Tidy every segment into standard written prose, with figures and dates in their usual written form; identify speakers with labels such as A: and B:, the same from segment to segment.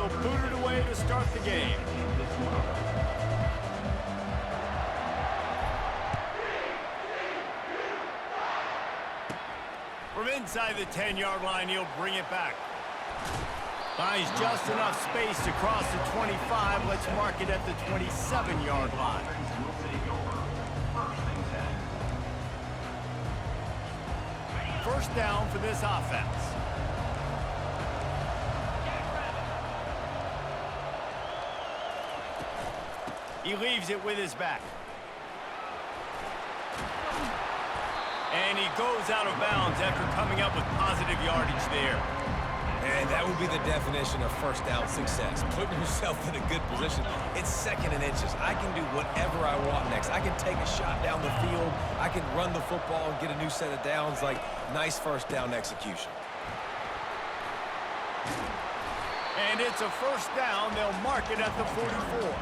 A: will boot it away to start the game. From inside the 10-yard line, he'll bring it back. Finds just enough space to cross the 25. Let's mark it at the 27-yard line. First down for this offense. He leaves it with his back. And he goes out of bounds after coming up with positive yardage there.
B: And that would be the definition of first down success. Putting yourself in a good position. It's second and inches. I can do whatever I want next. I can take a shot down the field. I can run the football and get a new set of downs. Like, nice first down execution.
A: And it's a first down. They'll mark it at the 44.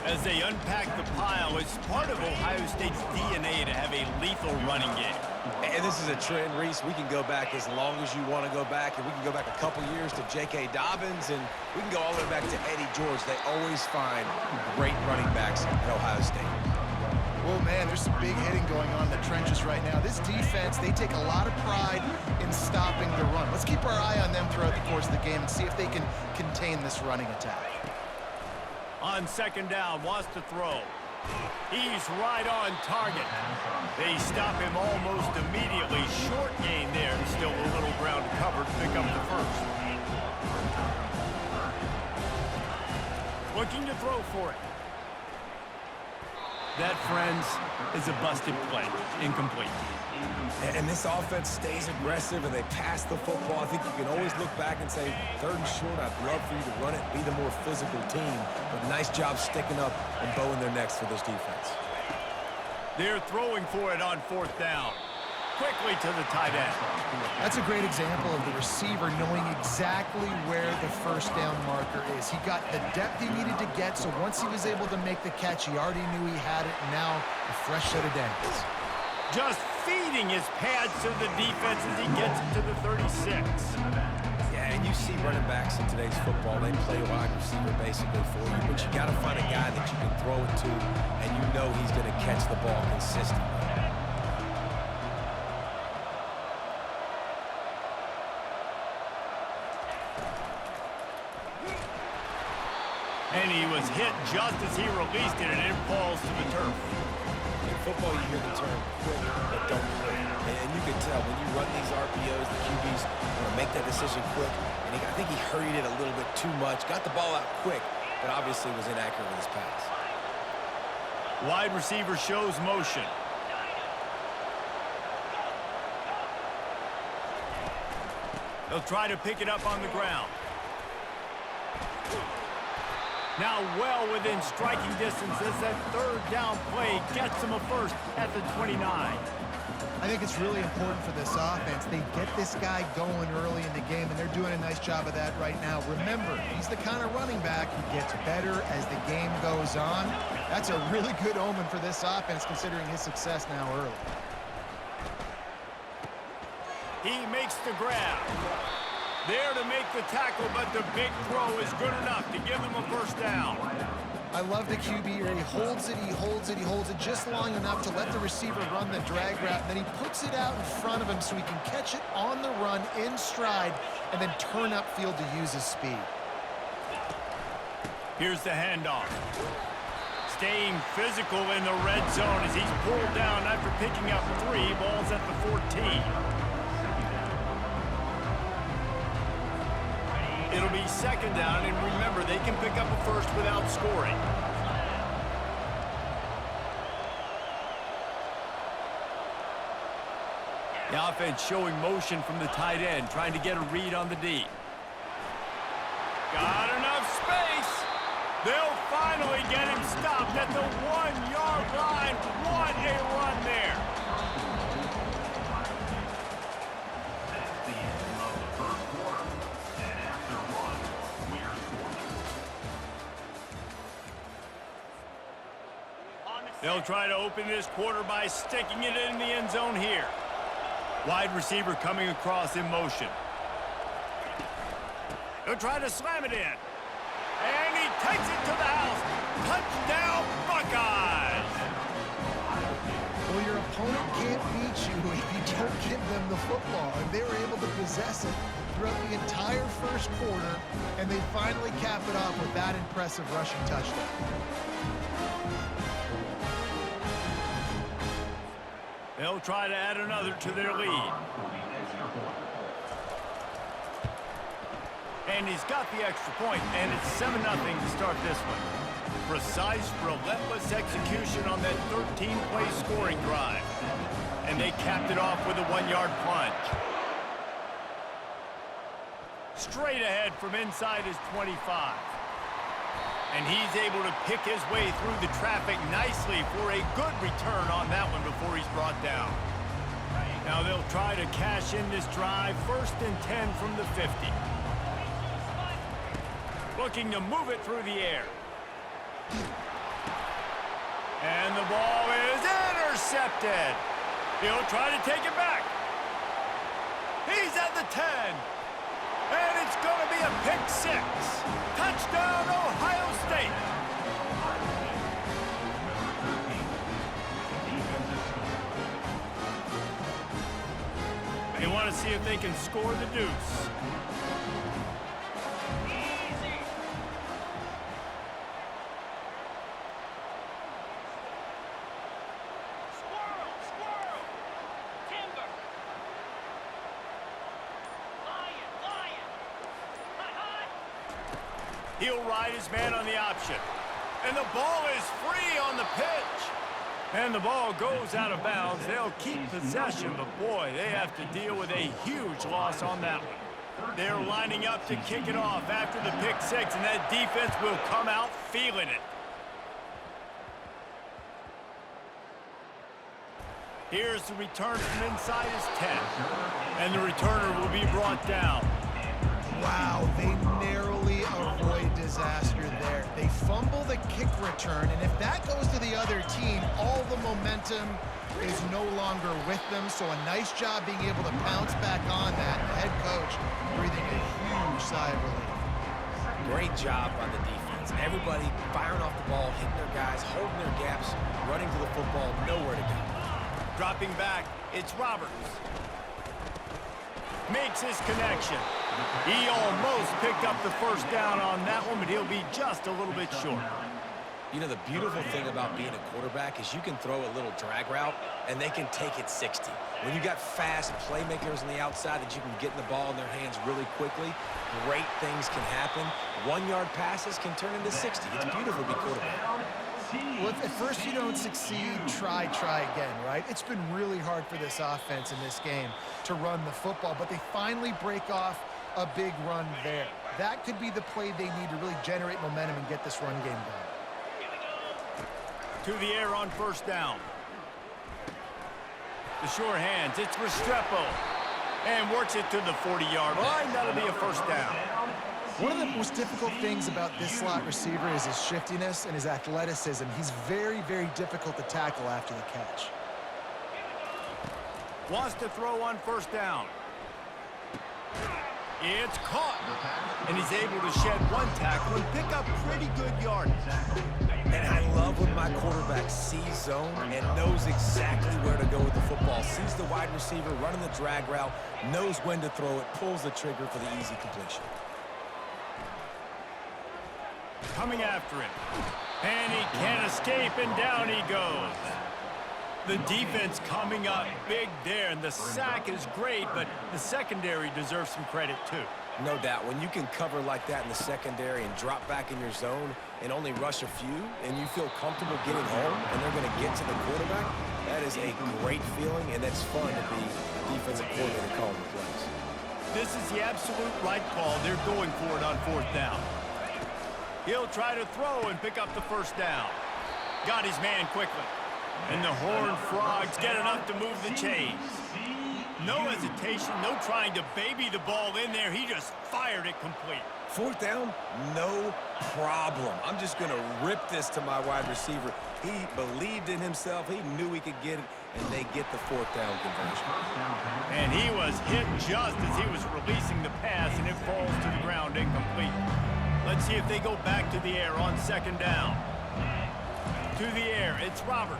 A: As they unpack the pile, it's part of Ohio State's DNA to have a lethal running game.
B: And this is a trend, Reese. We can go back as long as you want to go back, and we can go back a couple years to J.K. Dobbins, and we can go all the way back to Eddie George. They always find great running backs at Ohio State.
C: Well, man, there's some big hitting going on in the trenches right now. This defense, they take a lot of pride in stopping the run. Let's keep our eye on them throughout the course of the game and see if they can contain this running attack.
A: On second down, wants to throw. He's right on target. They stop him almost immediately. Short gain there. Still a little ground covered to pick up the first. Looking to throw for it. That, friends, is a busted play. Incomplete.
B: And this offense stays aggressive, and they pass the football. I think you can always look back and say, third and short, I'd love for you to run it, be the more physical team. But nice job sticking up and bowing their necks for this defense.
A: They're throwing for it on fourth down. Quickly to the tight end.
C: That's a great example of the receiver knowing exactly where the first down marker is. He got the depth he needed to get, so once he was able to make the catch, he already knew he had it, and now a fresh set of downs.
A: Just feeding his pads to the defense as he gets it to the 36.
B: Yeah, and you see running backs in today's football, they play wide receiver basically for you, but you got to find a guy that you can throw it to, and you know he's going to catch the ball consistently.
A: And he was hit just as he released it, and it falls to the turf.
B: In football, you hear the term quick, but don't hurry. And you can tell when you run these RPOs, the QBs want to make that decision quick. And I think he hurried it a little bit too much, got the ball out quick, but obviously was inaccurate with his pass.
A: Wide receiver shows motion. They'll try to pick it up on the ground. Now well within striking distance as that third down play gets him a first at the 29.
C: I think it's really important for this offense. They get this guy going early in the game, and they're doing a nice job of that right now. Remember, he's the kind of running back who gets better as the game goes on. That's a really good omen for this offense, considering his success now early.
A: He makes the grab. There to make the tackle, but the big throw is good enough to give him a first down.
C: I love the QB here. He holds it, he holds it, he holds it just long enough to let the receiver run the drag route, and then he puts it out in front of him so he can catch it on the run in stride and then turn upfield to use his speed.
A: Here's the handoff. Staying physical in the red zone as he's pulled down after picking up 3 balls at the 14. It'll be second down, and remember, they can pick up a first without scoring. The offense showing motion from the tight end, trying to get a read on the D. Got enough space. They'll finally get him stopped at the 1-yard line. What a run there. They'll try to open this quarter by sticking it in the end zone here. Wide receiver coming across in motion. They'll try to slam it in. Touchdown, Buckeyes!
C: Well, your opponent can't beat you if you don't give them the football, and they were able to possess it throughout the entire first quarter, and they finally cap it off with that impressive rushing touchdown.
A: They'll try to add another to their lead. And he's got the extra point, and it's 7-0 to start this one. Precise, relentless execution on that 13-play scoring drive. And they capped it off with a 1-yard plunge. Straight ahead from inside his 25. And he's able to pick his way through the traffic nicely for a good return on that one before he's brought down. Now they'll try to cash in this drive, 1st and 10 from the 50. Looking to move it through the air. And the ball is intercepted. He'll try to take it back. He's at the 10. And it's going to be a pick 6. Touchdown, Ohio State. They want to see if they can score the deuce. He'll ride his man on the option. And the ball is free on the pitch. And the ball goes out of bounds. They'll keep possession, but boy, they have to deal with a huge loss on that one. They're lining up to kick it off after the pick 6, and that defense will come out feeling it. Here's the return from inside his 10. And the returner will be brought down.
C: Wow, they narrowly avoid disaster there. They fumble the kick return, and if that goes to the other team, all the momentum is no longer with them. So a nice job being able to pounce back on that. The head coach breathing a huge sigh of relief.
B: Great job on the defense. Everybody firing off the ball, hitting their guys, holding their gaps, running to the football, nowhere to go.
A: Dropping back, it's Roberts. Makes his connection. He almost picked up the first down on that one, but he'll be just a little bit short.
B: You know, the beautiful thing about being a quarterback is you can throw a little drag route, and they can take it 60. When you got fast playmakers on the outside that you can get the ball in their hands really quickly, great things can happen. 1-yard passes can turn into 60. It's beautiful to be quarterback.
C: Well, if at first you don't succeed, try again, right? It's been really hard for this offense in this game to run the football, but they finally break off a big run there. That could be the play they need to really generate momentum and get this run game going.
A: To the air on first down. The sure hands, it's Restrepo. And works it to the 40-yard line. That'll be a first down.
C: One of the most difficult things about this slot receiver is his shiftiness and his athleticism. He's very, very difficult to tackle after the catch.
A: Wants to throw on first down. It's caught. And he's able to shed one tackle and pick up pretty good yardage.
B: And I love when my quarterback sees zone and knows exactly where to go with the football. Sees the wide receiver running the drag route, knows when to throw it, pulls the trigger for the easy completion.
A: Coming after him. And he can't escape, and down he goes. The defense coming up big there, and the sack is great, but the secondary deserves some credit too.
B: No doubt. When you can cover like that in the secondary and drop back in your zone and only rush a few, and you feel comfortable getting home, and they're going to get to the quarterback, that is a great feeling, and that's fun to be a defensive coordinator calling the plays.
A: This is the absolute right call. They're going for it on fourth down. He'll try to throw and pick up the first down. Got his man quickly. And the Horned Frogs get enough to move the chains. No hesitation, no trying to baby the ball in there. He just fired it complete.
B: Fourth down, no problem. I'm just going to rip this to my wide receiver. He believed in himself. He knew he could get it, and they get the fourth down conversion.
A: And he was hit just as he was releasing the pass, and it falls to the ground incomplete. Let's see if they go back to the air on second down. To the air, it's Roberts.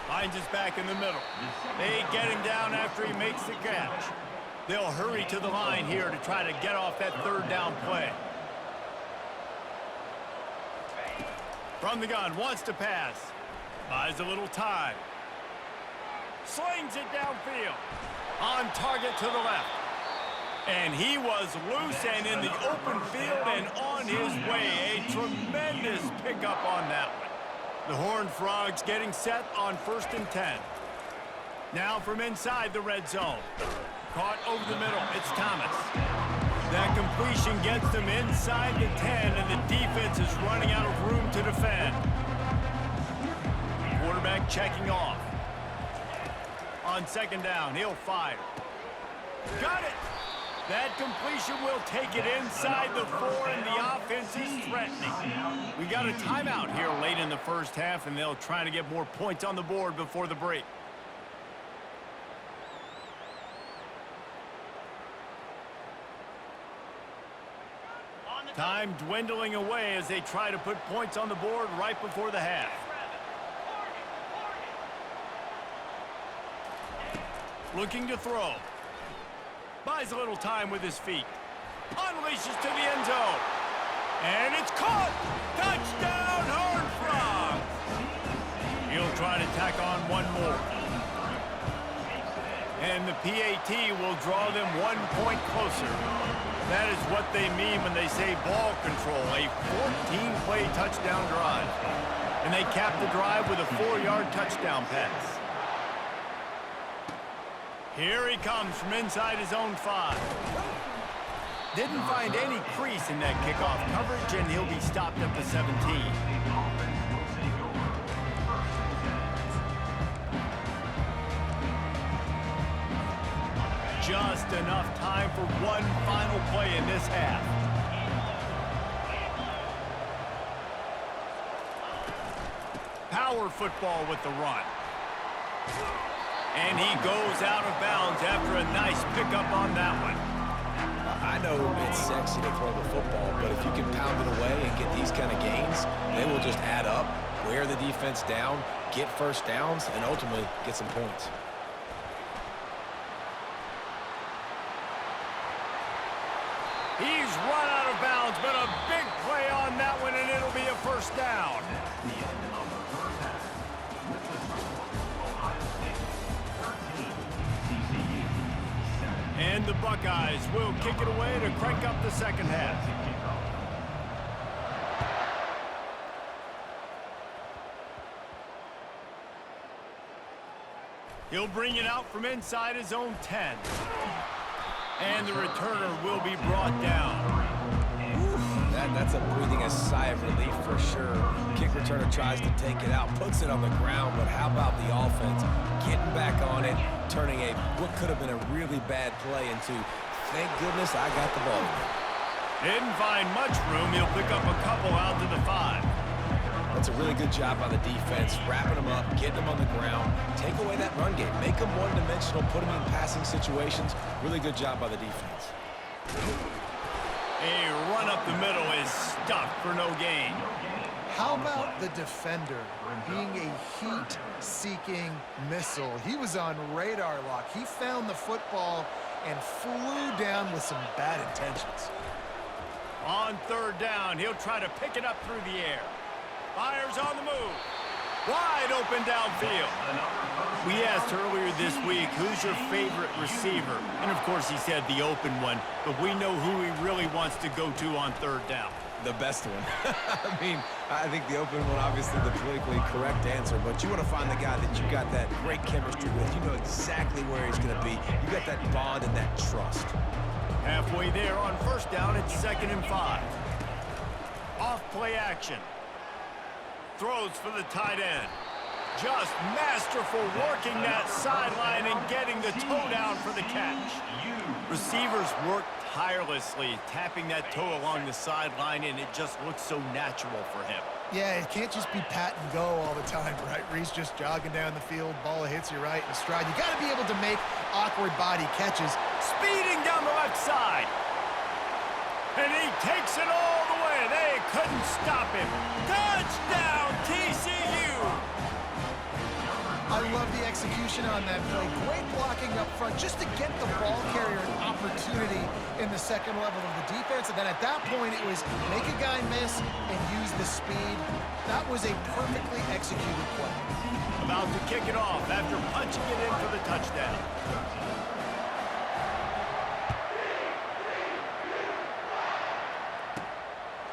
A: Finds his back in the middle. They get him down after he makes the catch. They'll hurry to the line here to try to get off that third down play. From the gun, wants to pass. Buys a little time. Slings it downfield. On target to the left. And he was loose and in the open field and on his way. A tremendous pickup on that one. The Horned Frogs getting set on 1st and 10. Now from inside the red zone. Caught over the middle. It's Thomas. That completion gets them inside the 10, and the defense is running out of room to defend. Quarterback checking off. On 2nd down, he'll fire. Got it! That completion will take it inside the 4, and the offense is threatening. We got a timeout here late in the first half, and they'll try to get more points on the board before the break. Time dwindling away as they try to put points on the board right before the half. Looking to throw. Buys a little time with his feet. Unleashes to the end zone. And it's caught! Touchdown, Horned Frogs! He'll try to tack on one more. And the PAT will draw them 1 point closer. That is what they mean when they say ball control, a 14-play touchdown drive. And they cap the drive with a 4-yard touchdown pass. Here he comes from inside his own 5. Didn't find any crease in that kickoff coverage, and he'll be stopped at the 17. Just enough time for one final play in this half. Power football with the run. And he goes out of bounds after a nice pickup on that one.
B: I know it's sexy to throw the football, but if you can pound it away and get these kind of gains, they will just add up, wear the defense down, get first downs, and ultimately get some points.
A: He's run out of bounds, but a big play on that one, and it'll be a first down. And the Buckeyes will kick it away to crank up the second half. He'll bring it out from inside his own 10. And the returner will be brought down.
B: That's breathing a sigh of relief for sure. Kick returner tries to take it out, puts it on the ground, but how about the offense getting back on it, turning what could have been a really bad play into, thank goodness I got the ball.
A: Didn't find much room. He'll pick up a couple out to the 5.
B: That's a really good job by the defense, wrapping them up, getting them on the ground, take away that run game, make them one-dimensional, put them in passing situations. Really good job by the defense.
A: A run up the middle is stopped for no gain.
C: How about the defender being a heat-seeking missile? He was on radar lock. He found the football and flew down with some bad intentions.
A: On 3rd down, he'll try to pick it up through the air. Fires on the move. Wide open downfield. We asked earlier this week, who's your favorite receiver? And, of course, he said the open one, but we know who he really wants to go to on 3rd down.
B: The best one. I mean, I think the open one, obviously the politically correct answer, but you want to find the guy that you got that great chemistry with. You know exactly where he's going to be. You got that bond and that trust.
A: Halfway there on 1st down, it's 2nd and 5. Off play action. Throws for the tight end. Just masterful working that sideline and getting the toe down for the catch. Receivers work tirelessly, tapping that toe along the sideline, and it just looks so natural for him.
C: Yeah, it can't just be pat and go all the time, right? Reese just jogging down the field, ball hits you right in the stride. You got to be able to make awkward body catches.
A: Speeding down the left side. And he takes it all the way. They couldn't stop him. Touchdown, TCU!
C: I love the execution on that play. Great blocking up front just to get the ball carrier an opportunity in the second level of the defense. And then at that point, it was make a guy miss and use the speed. That was a perfectly executed play.
A: About to kick it off after punching it in for the touchdown.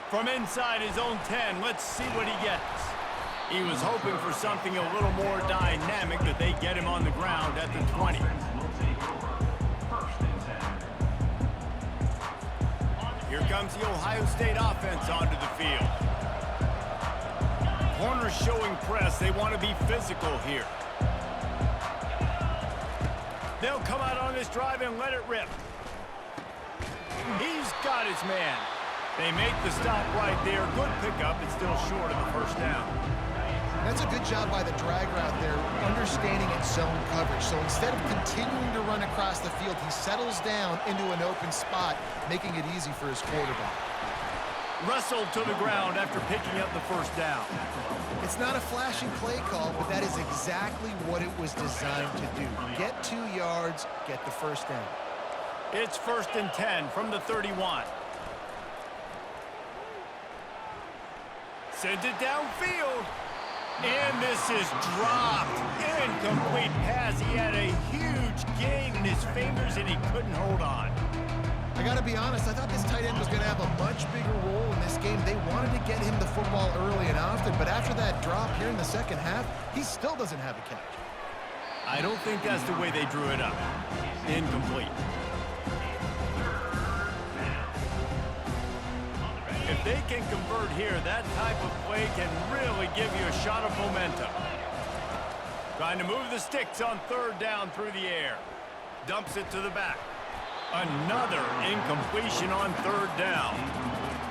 A: From inside his own 10, let's see what he gets. He was hoping for something a little more dynamic, but they get him on the ground at the 20. Here comes the Ohio State offense onto the field. Corners showing press. They want to be physical here. They'll come out on this drive and let it rip. He's got his man. They make the stop right there. Good pickup. It's still short of the first down.
C: That's a good job by the drag route there, understanding its zone coverage. So instead of continuing to run across the field, he settles down into an open spot, making it easy for his quarterback.
A: Wrestled to the ground after picking up the first down.
C: It's not a flashy play call, but that is exactly what it was designed to do. Get 2 yards, get the first down.
A: It's 1st and 10 from the 31. Sends it downfield. And this is dropped. Incomplete pass. He had a huge gain in his fingers, and he couldn't hold on.
C: I got to be honest, I thought this tight end was going to have a much bigger role in this game. They wanted to get him the football early and often, but after that drop here in the second half, he still doesn't have a catch.
A: I don't think that's the way they drew it up. Incomplete. If they can convert here, that type of play can really give you a shot of momentum. Trying to move the sticks on 3rd down through the air. Dumps it to the back. Another incompletion on 3rd down.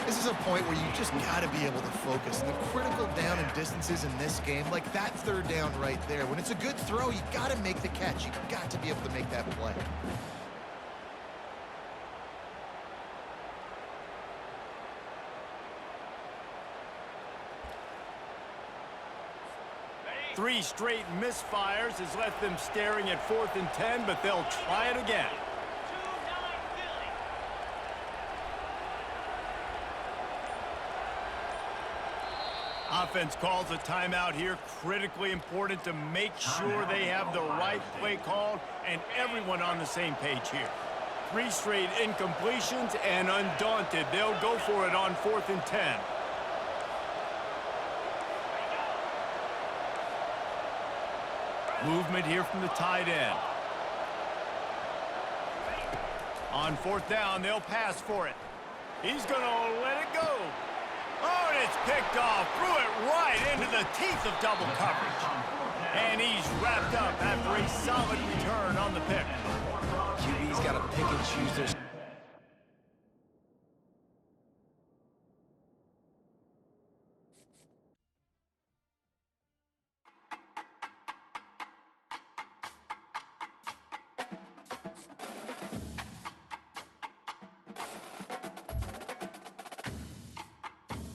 C: This is a point where you just got to be able to focus. The critical down and distances in this game, like that 3rd down right there. When it's a good throw, you got to make the catch. You got to be able to make that play.
A: Three straight misfires has left them staring at 4th and 10, but they'll try it again. Offense calls a timeout here. Critically important to make sure they have the right play called and everyone on the same page here. 3 straight incompletions, and undaunted, they'll go for it on 4th and 10. Movement here from the tight end. On 4th down, they'll pass for it. He's going to let it go. Oh, and it's picked off. Threw it right into the teeth of double coverage. And he's wrapped up after a solid return on the pick.
B: QB's got to pick and choose their